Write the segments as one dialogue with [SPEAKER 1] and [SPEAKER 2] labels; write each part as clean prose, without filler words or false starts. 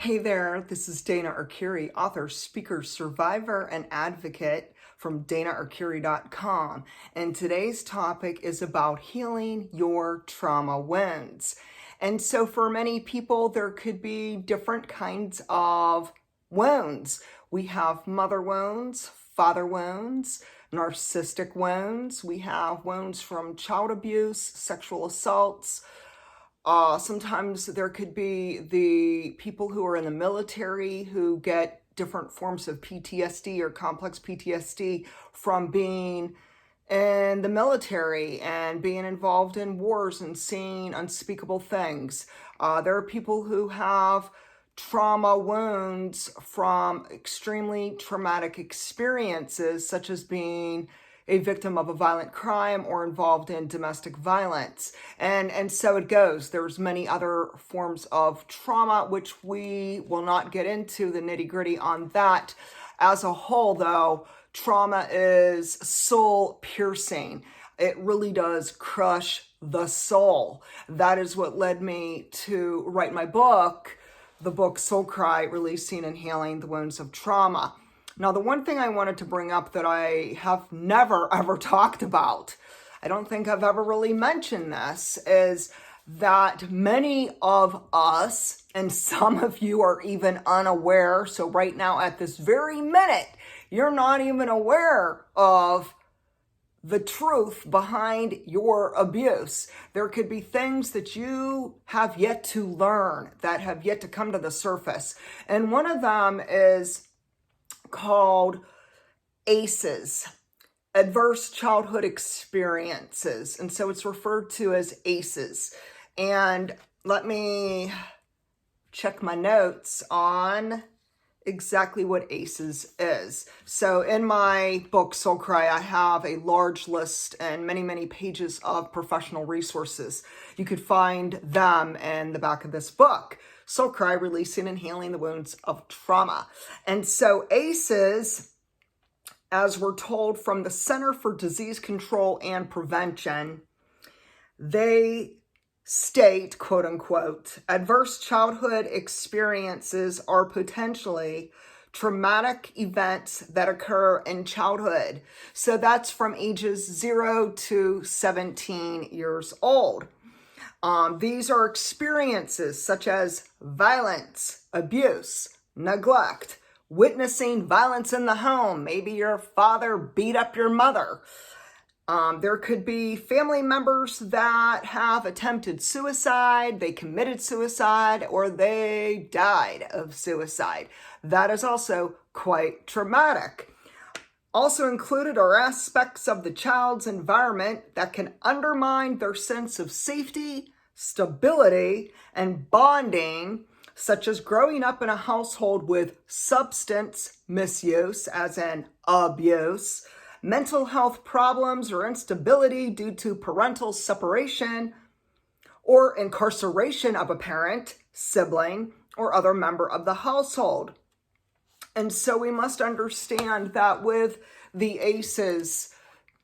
[SPEAKER 1] Hey there, this is Dana Arcuri, author, speaker, survivor, and advocate from danaarcuri.com. And today's topic is about healing your trauma wounds. And so for many people, there could be different kinds of wounds. We have mother wounds, father wounds, narcissistic wounds. We have wounds from child abuse, sexual assaults. Sometimes there could be the people who are in the military who get different forms of PTSD or complex PTSD from being in the military and being involved in wars and seeing unspeakable things. There are people who have trauma wounds from extremely traumatic experiences, such as being a victim of a violent crime or involved in domestic violence. And so it goes. There's many other forms of trauma, which we will not get into the nitty-gritty on that. As a whole, though, trauma is soul piercing. It really does crush the soul. That is what led me to write my book, the book Soul Cry, Releasing and Healing the Wounds of Trauma. Now, the one thing I wanted to bring up that I have never, ever talked about, I don't think I've ever really mentioned this, is that many of us, and some of you are even unaware, so right now at this very minute, you're not even aware of the truth behind your abuse. There could be things that you have yet to learn, that have yet to come to the surface. And one of them is called ACEs, Adverse Childhood Experiences. And so it's referred to as ACEs. And let me check my notes on exactly what ACEs is. So in my book, Soul Cry, I have a large list and many, many pages of professional resources. You could find them in the back of this book. Soul Cry, Releasing and Healing the Wounds of Trauma. And so ACEs, as we're told from the Center for Disease Control and Prevention, they state, quote unquote, adverse childhood experiences are potentially traumatic events that occur in childhood. So that's from ages 0 to 17 years old. These are experiences such as violence, abuse, neglect, witnessing violence in the home. Maybe your father beat up your mother. There could be family members that have attempted suicide, they committed suicide, or they died of suicide. That is also quite traumatic. Also included are aspects of the child's environment that can undermine their sense of safety, stability, and bonding, such as growing up in a household with substance misuse, as in abuse, mental health problems or instability due to parental separation, or incarceration of a parent, sibling, or other member of the household. And so we must understand that with the ACEs,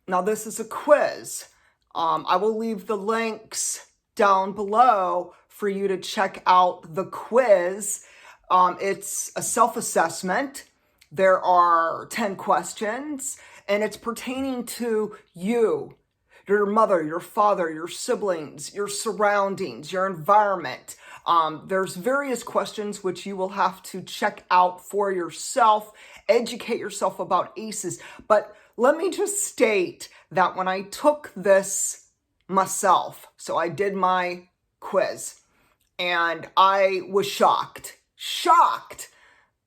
[SPEAKER 1] now this is a quiz. I will leave the links down below for you to check out the quiz. It's a self-assessment. There are 10 questions, and it's pertaining to you, your mother, your father, your siblings, your surroundings, your environment. There's various questions which you will have to check out for yourself, educate yourself about ACEs. But let me just state that when I took this myself, so I did my quiz, and I was shocked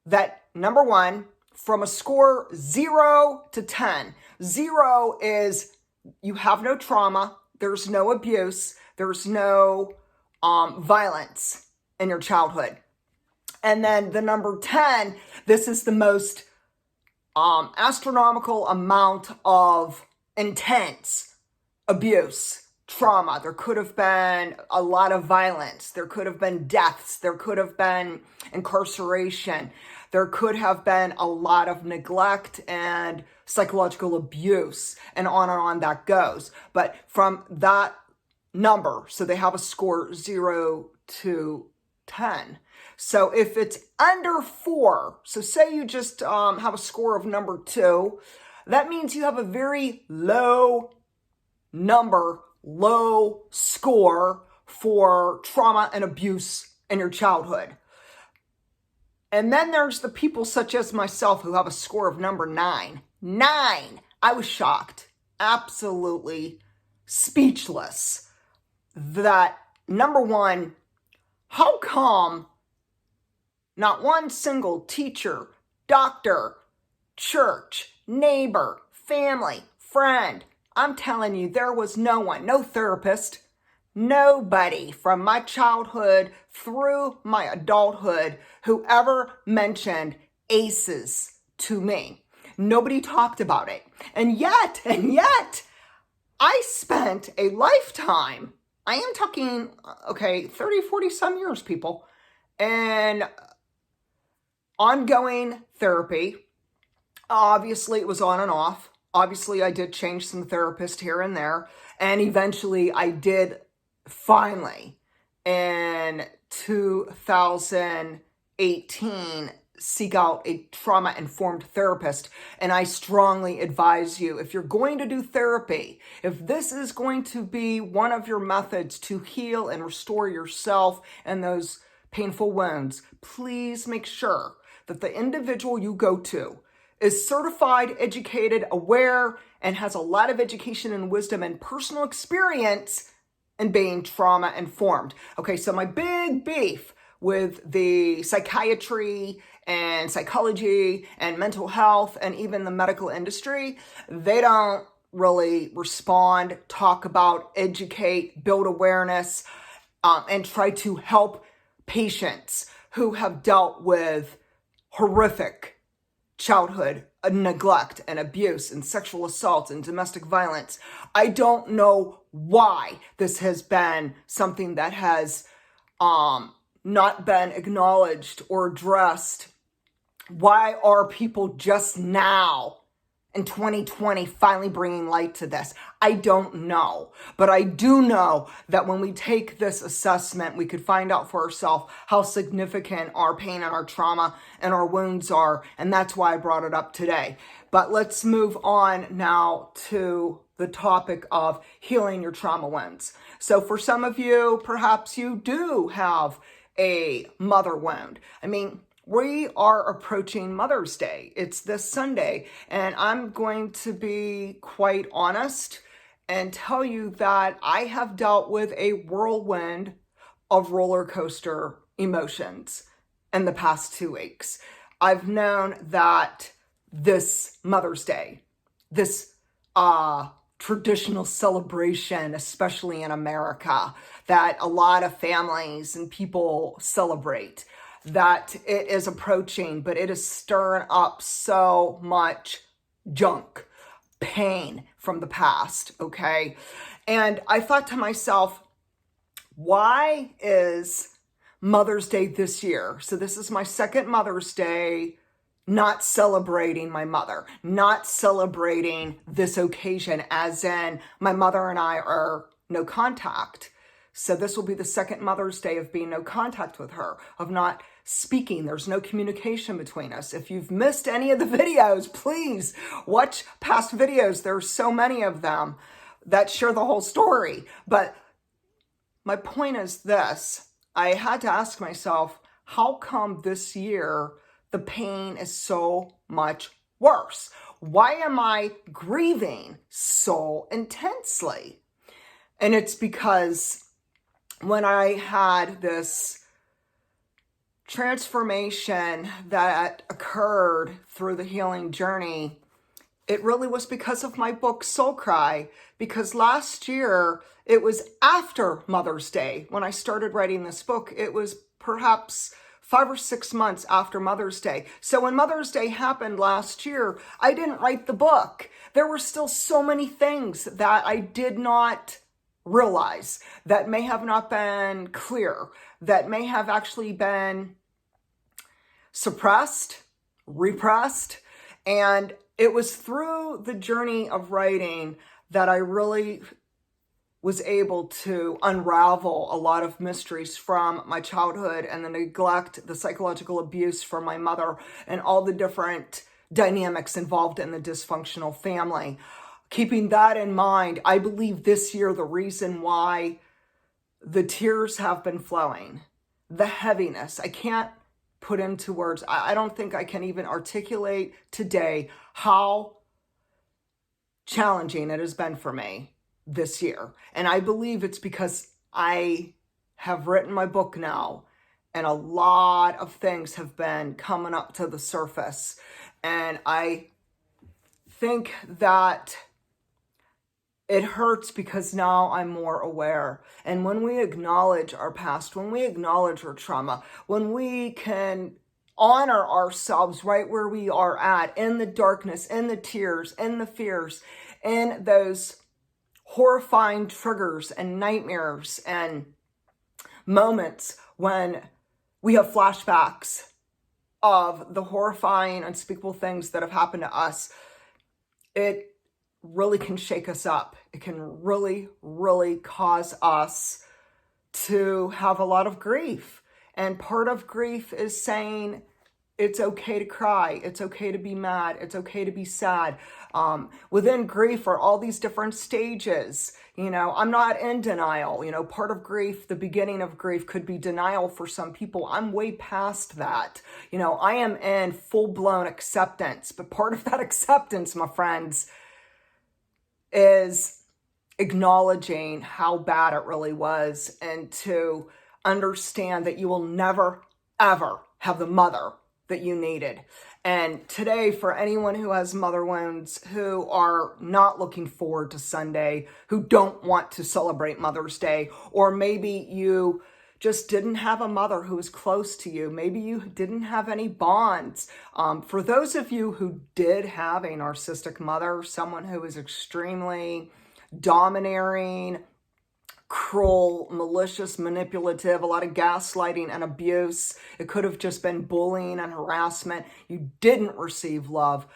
[SPEAKER 1] that, number one, from a score 0 to 10, 0 is you have no trauma, there's no abuse, there's no violence in your childhood. And then the number 10, this is the most astronomical amount of intense abuse, trauma. There could have been a lot of violence. There could have been deaths. There could have been incarceration. There could have been a lot of neglect and psychological abuse, and on that goes. But from that number, so they have a score 0 to 10. So if it's under 4, so say you just have a score of number 2, that means you have a very low score for trauma and abuse in your childhood. And then there's the people such as myself who have a score of number 9. 9! I was shocked. Absolutely speechless. That, number one, how come not one single teacher, doctor, church, neighbor, family, friend, I'm telling you, there was no one, no therapist, nobody from my childhood through my adulthood who ever mentioned ACEs to me. Nobody talked about it. And yet, I spent a lifetime, I am talking, 30, 40 some years, people, and ongoing therapy. Obviously, it was on and off. Obviously, I did change some therapist here and there. And eventually, I did finally, in 2018, seek out a trauma-informed therapist. And I strongly advise you, if you're going to do therapy, if this is going to be one of your methods to heal and restore yourself and those painful wounds, please make sure that the individual you go to is certified, educated, aware, and has a lot of education and wisdom and personal experience in being trauma-informed. Okay, so my big beef with the psychiatry and psychology and mental health and even the medical industry, they don't really respond, talk about, educate, build awareness, and try to help patients who have dealt with horrific childhood neglect and abuse and sexual assault and domestic violence. I don't know why this has been something that has not been acknowledged or addressed. Why are people just now in 2020 finally bringing light to this? I don't know. But I do know that when we take this assessment, we could find out for ourselves how significant our pain and our trauma and our wounds are. And that's why I brought it up today. But let's move on now to the topic of healing your trauma wounds. So for some of you, perhaps you do have a mother wound. I mean, we are approaching Mother's Day. It's this Sunday, and I'm going to be quite honest and tell you that I have dealt with a whirlwind of roller coaster emotions in the past 2 weeks. I've known that this Mother's Day, this traditional celebration, especially in America, that a lot of families and people celebrate, that it is approaching, but it is stirring up so much junk, pain from the past, okay? And I thought to myself, why is Mother's Day this year? So this is my second Mother's Day not celebrating my mother, not celebrating this occasion, as in my mother and I are no contact. So this will be the second Mother's Day of being no contact with her, of not speaking. There's no communication between us. If you've missed any of the videos, please watch past videos. There's so many of them that share the whole story. But my point is this. I had to ask myself, how come this year the pain is so much worse? Why am I grieving so intensely? And it's because when I had this transformation that occurred through the healing journey, it really was because of my book, Soul Cry, because last year, it was after Mother's Day. When I started writing this book, it was perhaps 5 or 6 months after Mother's Day. So when Mother's Day happened last year, I didn't write the book. There were still so many things that I did not realize, that may have not been clear, that may have actually been suppressed, repressed. And it was through the journey of writing that I really was able to unravel a lot of mysteries from my childhood and the neglect, the psychological abuse from my mother, and all the different dynamics involved in the dysfunctional family. Keeping that in mind, I believe this year the reason why the tears have been flowing, the heaviness, I can't put into words. I don't think I can even articulate today how challenging it has been for me this year. And I believe it's because I have written my book now, and a lot of things have been coming up to the surface. And I think that it hurts because now I'm more aware. And when we acknowledge our past, when we acknowledge our trauma, when we can honor ourselves right where we are at, in the darkness, in the tears, in the fears, in those horrifying triggers and nightmares and moments when we have flashbacks of the horrifying, unspeakable things that have happened to us, it really can shake us up. It can really, really cause us to have a lot of grief. And part of grief is saying it's okay to cry. It's okay to be mad. It's okay to be sad. Within grief are all these different stages. I'm not in denial. Part of grief, the beginning of grief could be denial for some people. I'm way past that. I am in full-blown acceptance. But part of that acceptance, my friends, is acknowledging how bad it really was, and to understand that you will never, ever have the mother that you needed. And today, for anyone who has mother wounds, who are not looking forward to Sunday, who don't want to celebrate Mother's Day, or maybe you just didn't have a mother who was close to you. Maybe you didn't have any bonds. For those of you who did have a narcissistic mother, someone who was extremely domineering, cruel, malicious, manipulative, a lot of gaslighting and abuse. It could have just been bullying and harassment. You didn't receive love.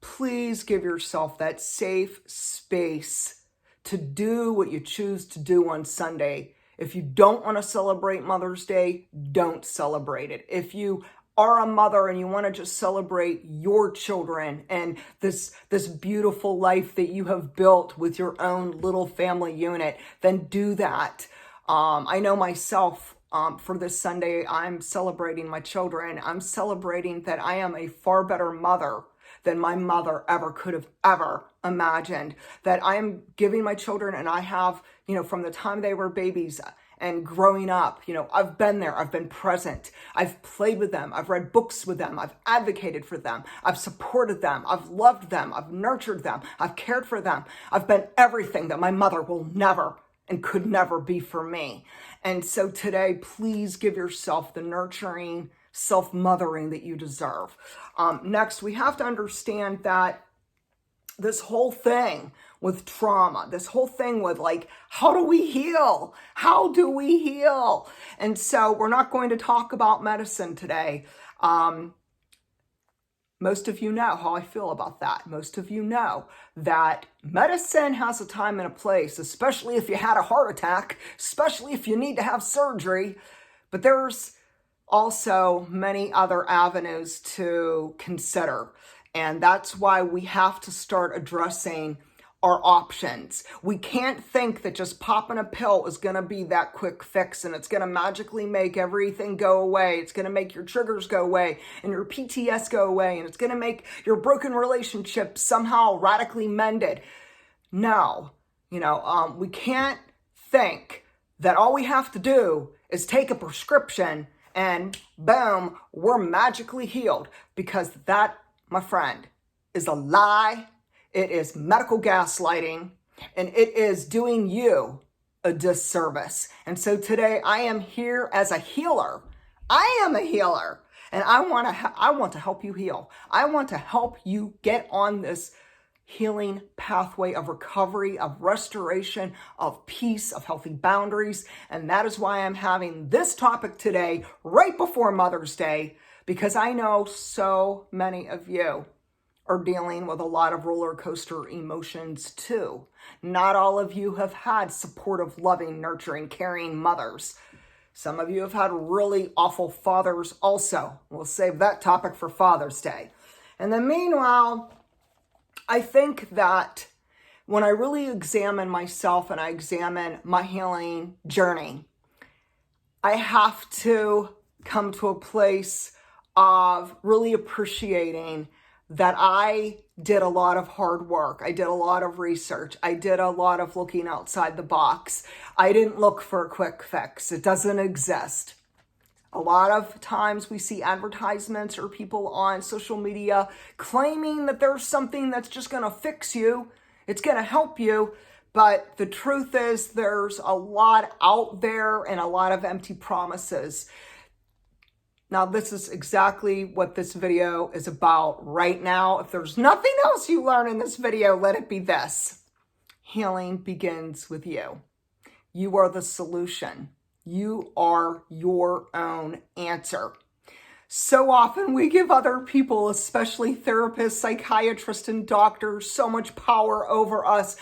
[SPEAKER 1] Please give yourself that safe space to do what you choose to do on Sunday. If you don't want to celebrate Mother's Day, don't celebrate it. If you are a mother and you want to just celebrate your children and this beautiful life that you have built with your own little family unit, then do that. I know myself, for this Sunday, I'm celebrating my children. I'm celebrating that I am a far better mother than my mother ever could have ever imagined. That I am giving my children, and I have, from the time they were babies and growing up, I've been there, I've been present, I've played with them, I've read books with them, I've advocated for them, I've supported them, I've loved them, I've nurtured them, I've cared for them. I've been everything that my mother will never and could never be for me. And so today, please give yourself the nurturing, self-mothering that you deserve. Next, we have to understand that this whole thing with trauma, this whole thing with how do we heal? How do we heal? And so we're not going to talk about medicine today. Most of you know how I feel about that. Most of you know that medicine has a time and a place, especially if you had a heart attack, especially if you need to have surgery. But there's also many other avenues to consider. And that's why we have to start addressing our options. We can't think that just popping a pill is going to be that quick fix and it's going to magically make everything go away. It's going to make your triggers go away and your PTSD go away, and it's going to make your broken relationship somehow radically mended. No, we can't think that all we have to do is take a prescription and boom, we're magically healed, because that, my friend, is a lie. It is medical gaslighting, and it is doing you a disservice. And so today I am here as a healer. I am a healer, and I want to help you heal. I want to help you get on this healing pathway of recovery, of restoration, of peace, of healthy boundaries. And that is why I'm having this topic today, right before Mother's Day, because I know so many of you are dealing with a lot of roller coaster emotions too. Not all of you have had supportive, loving, nurturing, caring mothers. Some of you have had really awful fathers also. We'll save that topic for Father's Day. And then meanwhile, I think that when I really examine myself and I examine my healing journey, I have to come to a place of really appreciating that I did a lot of hard work. I did a lot of research. I did a lot of looking outside the box. I didn't look for a quick fix. It doesn't exist. A lot of times we see advertisements or people on social media claiming that there's something that's just going to fix you. It's going to help you. But the truth is there's a lot out there and a lot of empty promises. Now, this is exactly what this video is about right now. If there's nothing else you learn in this video, let it be this. Healing begins with you. You are the solution. You are your own answer. So often we give other people, especially therapists, psychiatrists, and doctors, so much power over us.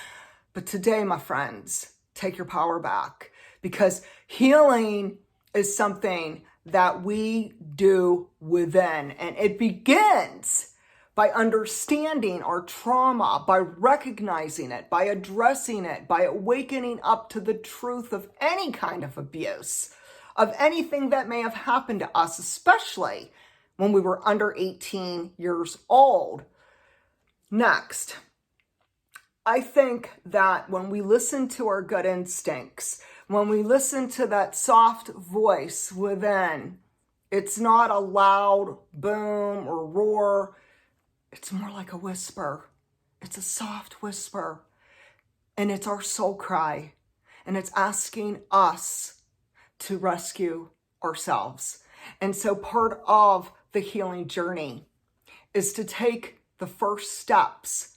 [SPEAKER 1] But today, my friends, take your power back, because healing is something that we do within, and it begins by understanding our trauma, by recognizing it, by addressing it, by awakening up to the truth of any kind of abuse, of anything that may have happened to us, especially when we were under 18 years old. Next, I think that when we listen to our gut instincts, when we listen to that soft voice within, it's not a loud boom or roar. It's more like a whisper. It's a soft whisper. And it's our soul cry. And it's asking us to rescue ourselves. And so part of the healing journey is to take the first steps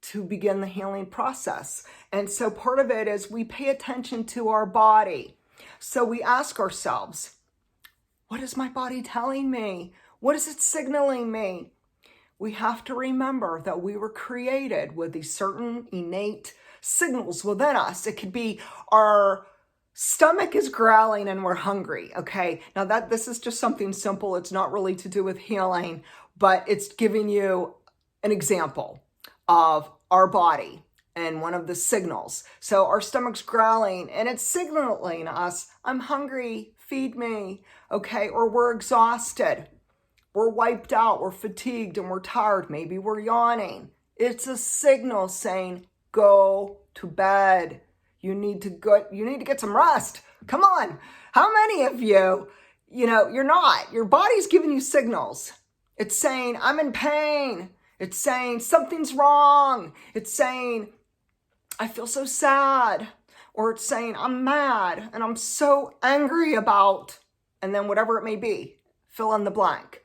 [SPEAKER 1] to begin the healing process. And so part of it is we pay attention to our body. So we ask ourselves, what is my body telling me? What is it signaling me? We have to remember that we were created with these certain innate signals within us. It could be our stomach is growling and we're hungry, okay? Now this is just something simple. It's not really to do with healing, but it's giving you an example of our body and one of the signals. So our stomach's growling and it's signaling us, I'm hungry, feed me, okay? Or we're exhausted, we're wiped out, we're fatigued, and we're tired. Maybe we're yawning. It's a signal saying, go to bed. You need to get some rest. Come on. How many of you, you're not. Your body's giving you signals. It's saying, I'm in pain. It's saying something's wrong. It's saying, I feel so sad. Or it's saying, I'm mad and I'm so angry about, and then whatever it may be, fill in the blank.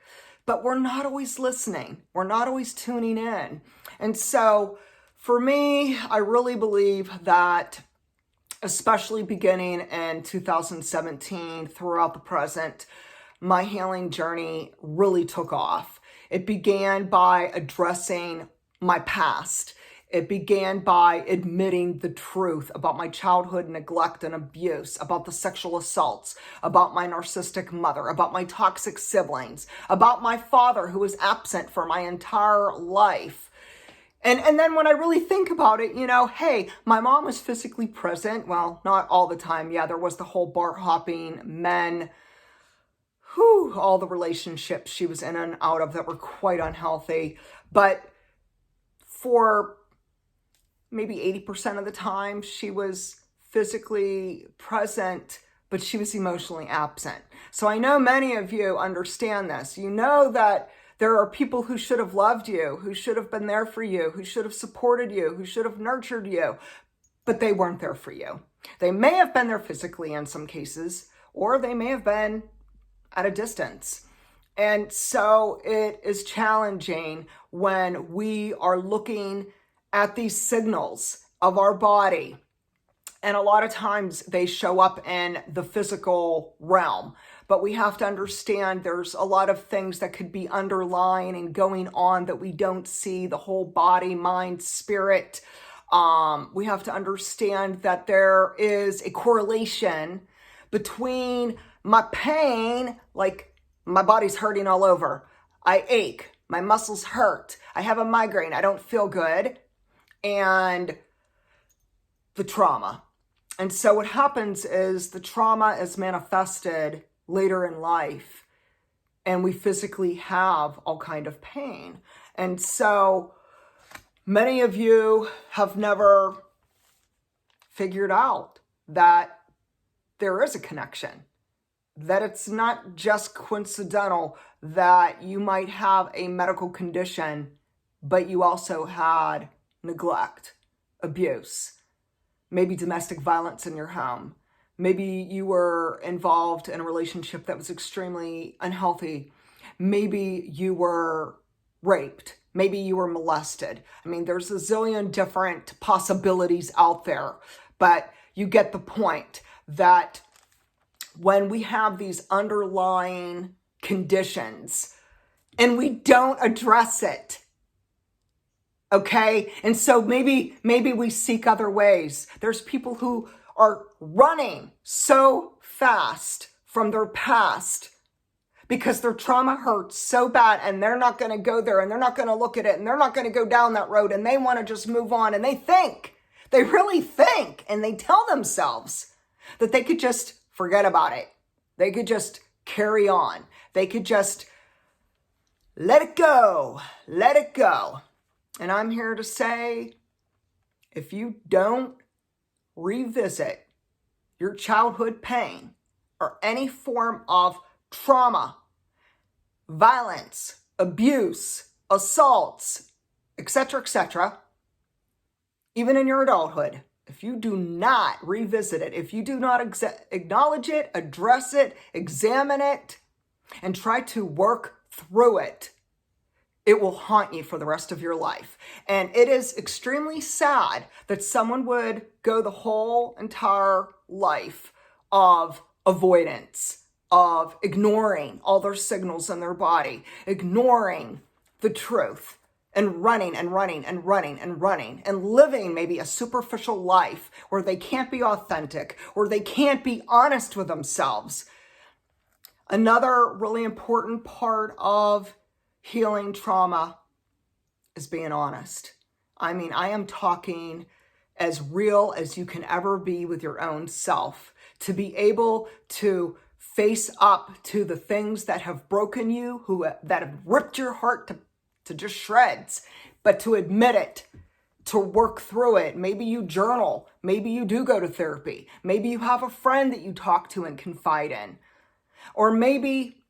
[SPEAKER 1] But we're not always listening. We're not always tuning in. And so for me, I really believe that, especially beginning in 2017 throughout the present, my healing journey really took off. It began by addressing my past. It began by admitting the truth about my childhood neglect and abuse, about the sexual assaults, about my narcissistic mother, about my toxic siblings, about my father who was absent for my entire life. And then when I really think about it, hey, my mom was physically present. Well, not all the time. Yeah, there was the whole bar hopping, men, all the relationships she was in and out of that were quite unhealthy. But for maybe 80% of the time, she was physically present, but she was emotionally absent. So I know many of you understand this. You know that there are people who should have loved you, who should have been there for you, who should have supported you, who should have nurtured you, but they weren't there for you. They may have been there physically in some cases, or they may have been at a distance. And so it is challenging when we are looking at these signals of our body. And a lot of times they show up in the physical realm. but we have to understand there's a lot of things that could be underlying and going on that we don't see, the whole body, mind, spirit. We have to understand that there is a correlation between my pain, like my body's hurting all over, I ache, my muscles hurt, I have a migraine, I don't feel good, and the trauma. And so what happens is the trauma is manifested later in life, and we physically have all kind of pain. And so many of you have never figured out that there is a connection, that it's not just coincidental that you might have a medical condition, but you also had neglect, abuse, maybe domestic violence in your home. Maybe you were involved in a relationship that was extremely unhealthy. Maybe you were raped. Maybe you were molested. I mean, there's a zillion different possibilities out there, but you get the point that when we have these underlying conditions and we don't address it, okay? And so maybe we seek other ways. There's people who are running so fast from their past because their trauma hurts so bad, and they're not going to go there, and they're not going to look at it, and they're not going to go down that road, and they want to just move on, and they really think, and they tell themselves that they could just forget about it. They could just carry on. They could just let it go. Let it go. And I'm here to say, if you don't revisit your childhood pain or any form of trauma, violence, abuse, assaults, etc., even in your adulthood, if you do not revisit it, if you do not acknowledge it, address it, examine it, and try to work through it, it will haunt you for the rest of your life. And it is extremely sad that someone would go the whole entire life of avoidance, of ignoring all their signals in their body, ignoring the truth, and running and running and running and running, and living maybe a superficial life where they can't be authentic, or they can't be honest with themselves. Another really important part of healing trauma is being honest. I mean, I am talking as real as you can ever be with your own self, to be able to face up to the things that have broken you, that have ripped your heart to just shreds, but to admit it, to work through it. Maybe you journal. Maybe you do go to therapy. Maybe you have a friend that you talk to and confide in. Or maybe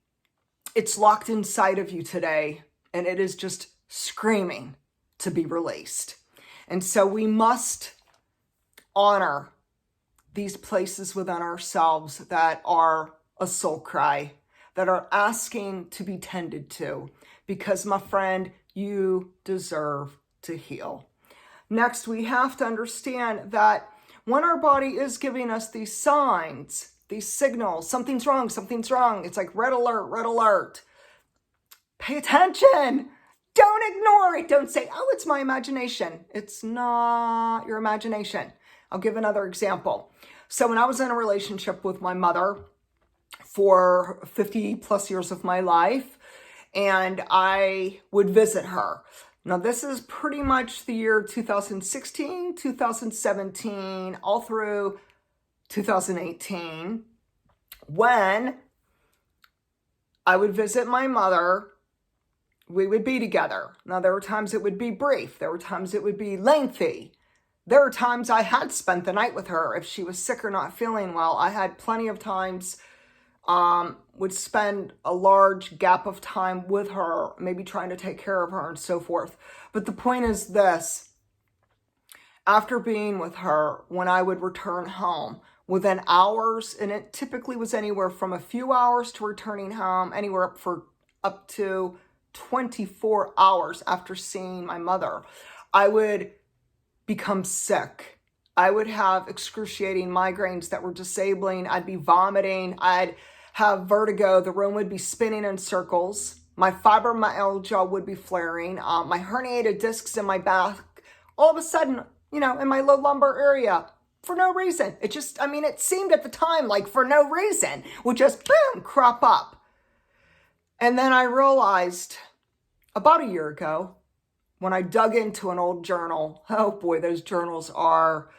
[SPEAKER 1] it's locked inside of you today, and it is just screaming to be released. And so we must honor these places within ourselves that are a soul cry, that are asking to be tended to, because, my friend, you deserve to heal. Next, we have to understand that when our body is giving us these signs, these signals, something's wrong, it's like red alert, red alert. Pay attention. Don't ignore it. Don't say, oh, it's my imagination. It's not your imagination. I'll give another example. So when I was in a relationship with my mother for 50 plus years of my life, and I would visit her. Now, this is pretty much the year 2016, 2017, all through 2018, when I would visit my mother. We would be together. Now, there were times it would be brief. There were times it would be lengthy. There were times I had spent the night with her if she was sick or not feeling well. I had plenty of times, would spend a large gap of time with her, maybe trying to take care of her and so forth. But the point is this: after being with her, when I would return home, within hours, and it typically was anywhere from a few hours to returning home, anywhere up to 24 hours after seeing my mother, I would become sick. I would have excruciating migraines that were disabling. I'd be vomiting. I'd have vertigo. The room would be spinning in circles. My fibromyalgia would be flaring. My herniated discs in my back, all of a sudden, in my low lumbar area, for no reason. It just, it seemed at the time like for no reason, would just, boom, crop up. And then I realized about a year ago, when I dug into an old journal, oh boy, those journals are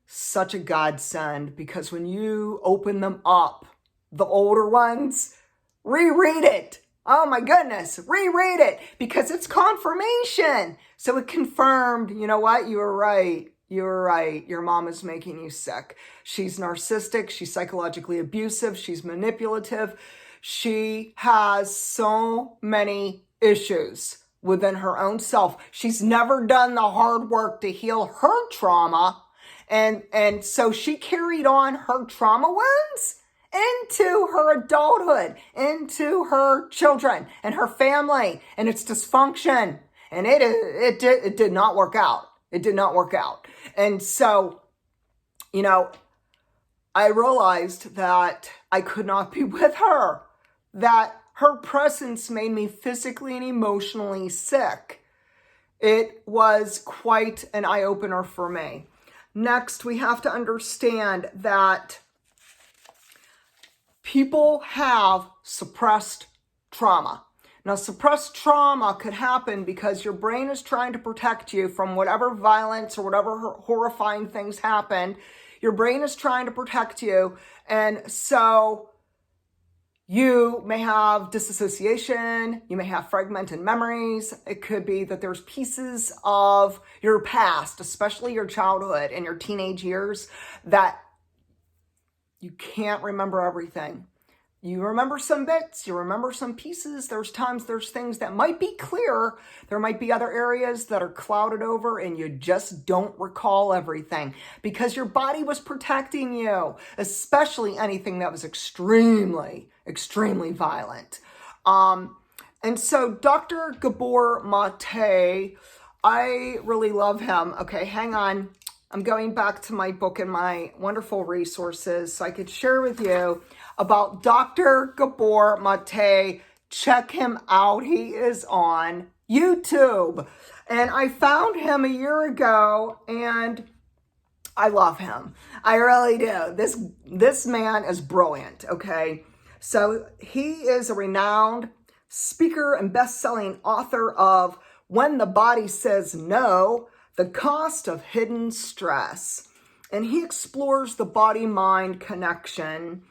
[SPEAKER 1] such a godsend, because when you open them up, the older ones, reread it. Oh my goodness, reread it, because it's confirmation. So it confirmed, you know what, you were right. You were right. Your mom is making you sick. She's narcissistic. She's psychologically abusive. She's manipulative. She has so many issues within her own self. She's never done the hard work to heal her trauma. And so she carried on her trauma wounds into her adulthood, into her children and her family and its dysfunction. And it did not work out. It did not work out. And so, I realized that I could not be with her, that her presence made me physically and emotionally sick. It was quite an eye-opener for me. Next, we have to understand that people have suppressed trauma. Now, suppressed trauma could happen because your brain is trying to protect you from whatever violence or whatever horrifying things happened. Your brain is trying to protect you. And so you may have disassociation. You may have fragmented memories. It could be that there's pieces of your past, especially your childhood and your teenage years, that you can't remember everything. You remember some bits, you remember some pieces. There's things that might be clear. There might be other areas that are clouded over and you just don't recall everything because your body was protecting you, especially anything that was extremely, extremely violent. And so Dr. Gabor Mate, I really love him. Okay, hang on. I'm going back to my book and my wonderful resources so I could share with you about Dr. Gabor Mate. Check him out. He is on YouTube. And I found him a year ago and I love him. I really do. This man is brilliant, okay? So he is a renowned speaker and best-selling author of When the Body Says No, The Cost of Hidden Stress. And he explores the body-mind connection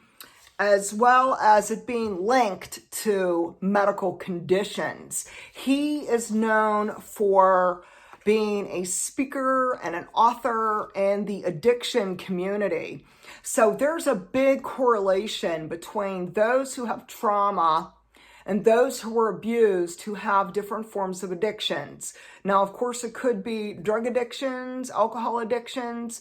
[SPEAKER 1] as well as it being linked to medical conditions. He is known for being a speaker and an author in the addiction community. So there's a big correlation between those who have trauma and those who were abused who have different forms of addictions. Now, of course, it could be drug addictions, alcohol addictions,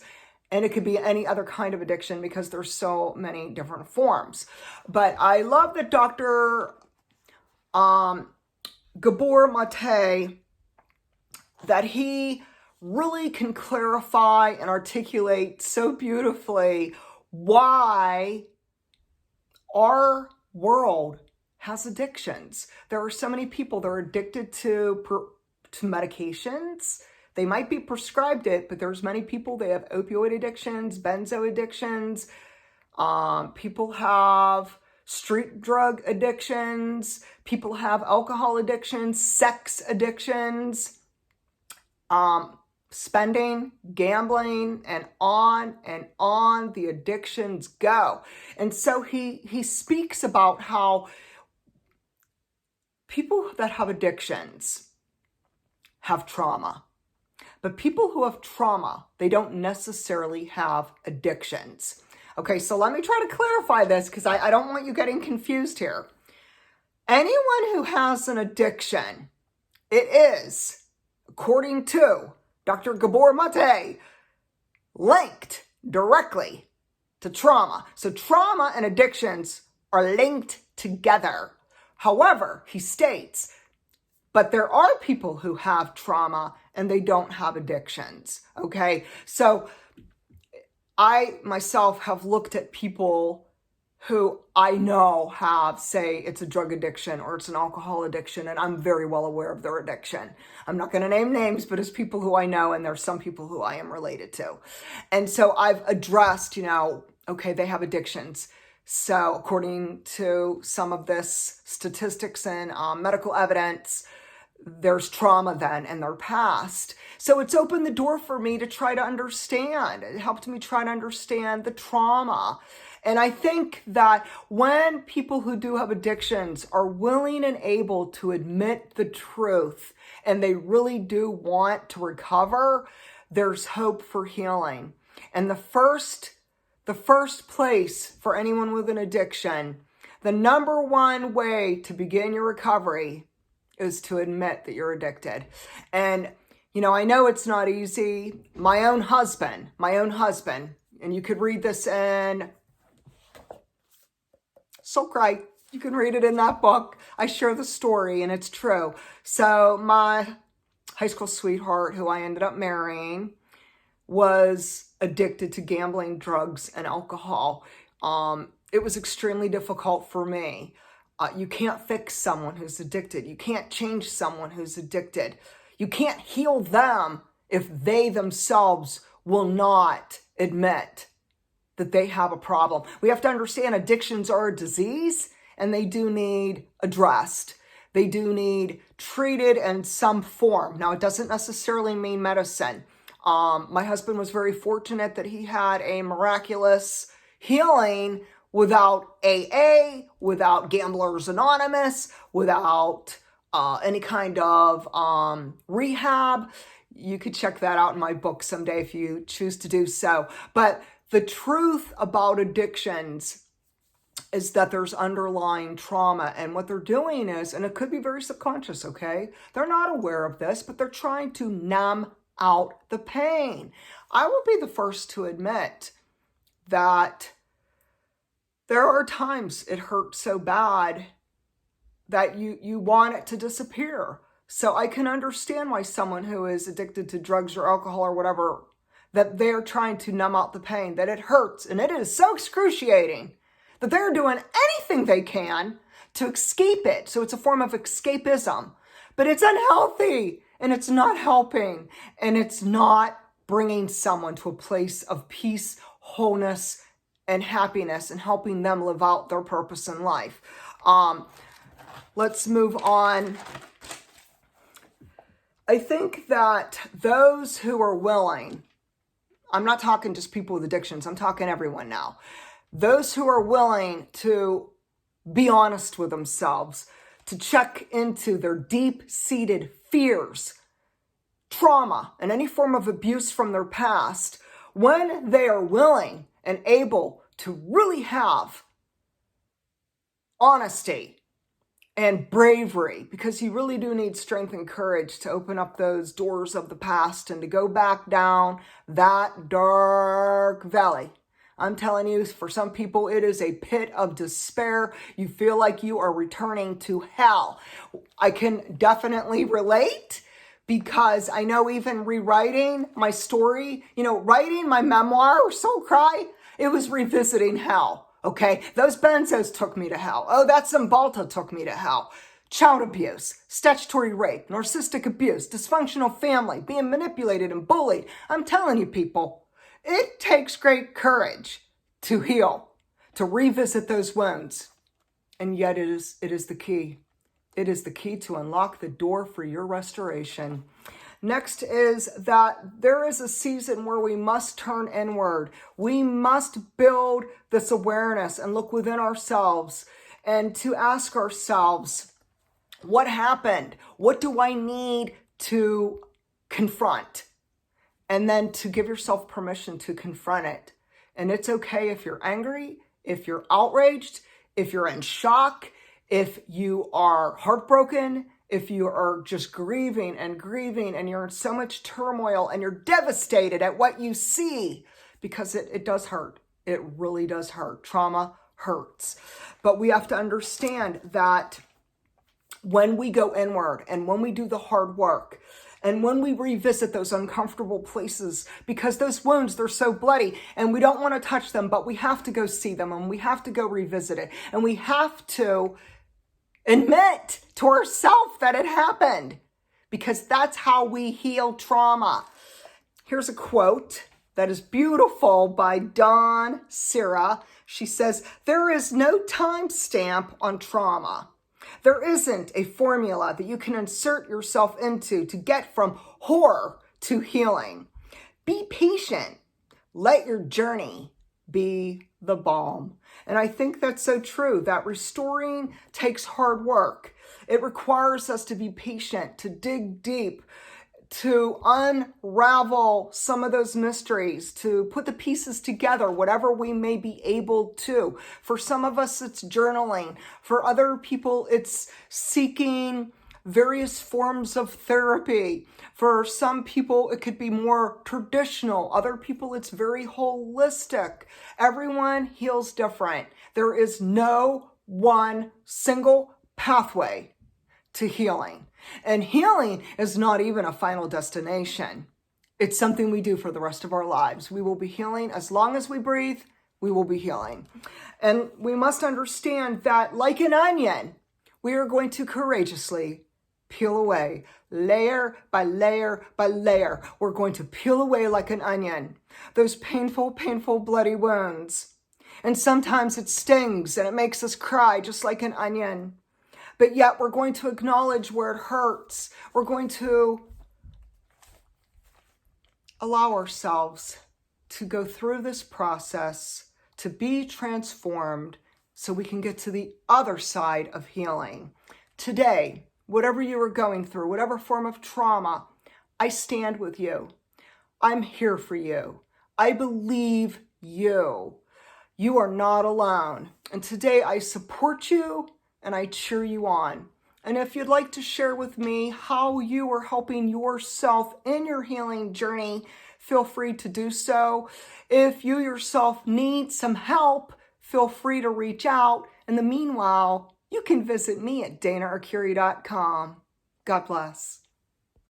[SPEAKER 1] and it could be any other kind of addiction because there's so many different forms. But I love that Dr. Gabor Mate, that he really can clarify and articulate so beautifully why our world has addictions. There are so many people that are addicted to medications. They might be prescribed it, but there's many people, they have opioid addictions, benzo addictions. People have street drug addictions. People have alcohol addictions, sex addictions, spending, gambling, and on the addictions go. And so he speaks about how people that have addictions have trauma. But people who have trauma, they don't necessarily have addictions. Okay, so let me try to clarify this because I don't want you getting confused here. Anyone who has an addiction, it is, according to Dr. Gabor Mate, linked directly to trauma. So trauma and addictions are linked together. However, he states, but there are people who have trauma and they don't have addictions, okay? So I myself have looked at people who I know have, say, it's a drug addiction or it's an alcohol addiction, and I'm very well aware of their addiction. I'm not going to name names, but it's people who I know, and there's some people who I am related to. And so I've addressed, okay, they have addictions. So according to some of this statistics and medical evidence, there's trauma then in their past. So it's opened the door for me to try to understand. It helped me try to understand the trauma. And I think that when people who do have addictions are willing and able to admit the truth, and they really do want to recover, there's hope for healing. And the first place for anyone with an addiction, the number one way to begin your recovery is to admit that you're addicted. And, I know it's not easy. My own husband, and you could read this in Soul Cry. You can read it in that book. I share the story, and it's true. So my high school sweetheart, who I ended up marrying, was addicted to gambling, drugs, and alcohol. It was extremely difficult for me. You can't fix someone who's addicted. You can't change someone who's addicted. You can't heal them if they themselves will not admit that they have a problem. We have to understand addictions are a disease, and they do need addressed. They do need treated in some form. Now, it doesn't necessarily mean medicine. My husband was very fortunate that he had a miraculous healing without AA, without Gamblers Anonymous, without any kind of rehab. You could check that out in my book someday if you choose to do so. But the truth about addictions is that there's underlying trauma, and what they're doing is, and it could be very subconscious, okay? They're not aware of this, but they're trying to numb out the pain. I will be the first to admit that there are times it hurts so bad that you want it to disappear. So I can understand why someone who is addicted to drugs or alcohol or whatever, that they're trying to numb out the pain, that it hurts, and it is so excruciating that they're doing anything they can to escape it. So it's a form of escapism, but it's unhealthy, and it's not helping, and it's not bringing someone to a place of peace, wholeness, and happiness, and helping them live out their purpose in life. Let's move on. I think that those who are willing, I'm not talking just people with addictions, I'm talking everyone now. Those who are willing to be honest with themselves, to check into their deep-seated fears, trauma, and any form of abuse from their past, when they are willing and able to really have honesty and bravery, because you really do need strength and courage to open up those doors of the past and to go back down that dark valley. I'm telling you, for some people, it is a pit of despair. You feel like you are returning to hell. I can definitely relate, because I know even rewriting my story, writing my memoir, Soul Cry, it was revisiting hell. Okay, those benzos took me to hell. Oh, that Cymbalta took me to hell. Child abuse, statutory rape, narcissistic abuse, dysfunctional family, being manipulated and bullied. I'm telling you, people, it takes great courage to heal, to revisit those wounds. And yet it is the key. It is the key to unlock the door for your restoration. Next is that there is a season where we must turn inward. We must build this awareness and look within ourselves and to ask ourselves, what happened? What do I need to confront? And then to give yourself permission to confront it. And it's okay if you're angry, if you're outraged, if you're in shock, if you are heartbroken, if you are just grieving and you're in so much turmoil and you're devastated at what you see, because it does hurt. It really does hurt. Trauma hurts. But we have to understand that when we go inward and when we do the hard work And when we revisit those uncomfortable places, because those wounds, they're so bloody and we don't want to touch them, but we have to go see them and we have to go revisit it. And we have to admit to ourselves that it happened, because that's how we heal trauma. Here's a quote that is beautiful by Dawn Sira. She says, "There is no time stamp on trauma. There isn't a formula that you can insert yourself into to get from horror to healing. Be patient. Let your journey be the balm." And I think that's so true, that restoring takes hard work. It requires us to be patient, to dig deep, to unravel some of those mysteries, to put the pieces together, whatever we may be able to. For some of us, it's journaling. For other people, it's seeking various forms of therapy. For some people, it could be more traditional. Other people, it's very holistic. Everyone heals different. There is no one single pathway to healing. And healing is not even a final destination. It's something we do for the rest of our lives. We will be healing as long as we breathe. We will be healing. And we must understand that, like an onion, we are going to courageously peel away, layer by layer by layer. We're going to peel away like an onion those painful, painful, bloody wounds. And sometimes it stings and it makes us cry just like an onion. But yet we're going to acknowledge where it hurts. We're going to allow ourselves to go through this process, to be transformed, so we can get to the other side of healing. Today, whatever you are going through, whatever form of trauma, I stand with you. I'm here for you. I believe you. You are not alone. And today I support you and I cheer you on. And if you'd like to share with me how you are helping yourself in your healing journey, feel free to do so. If you yourself need some help, feel free to reach out. In the meanwhile, you can visit me at danaarcuri.com. God bless.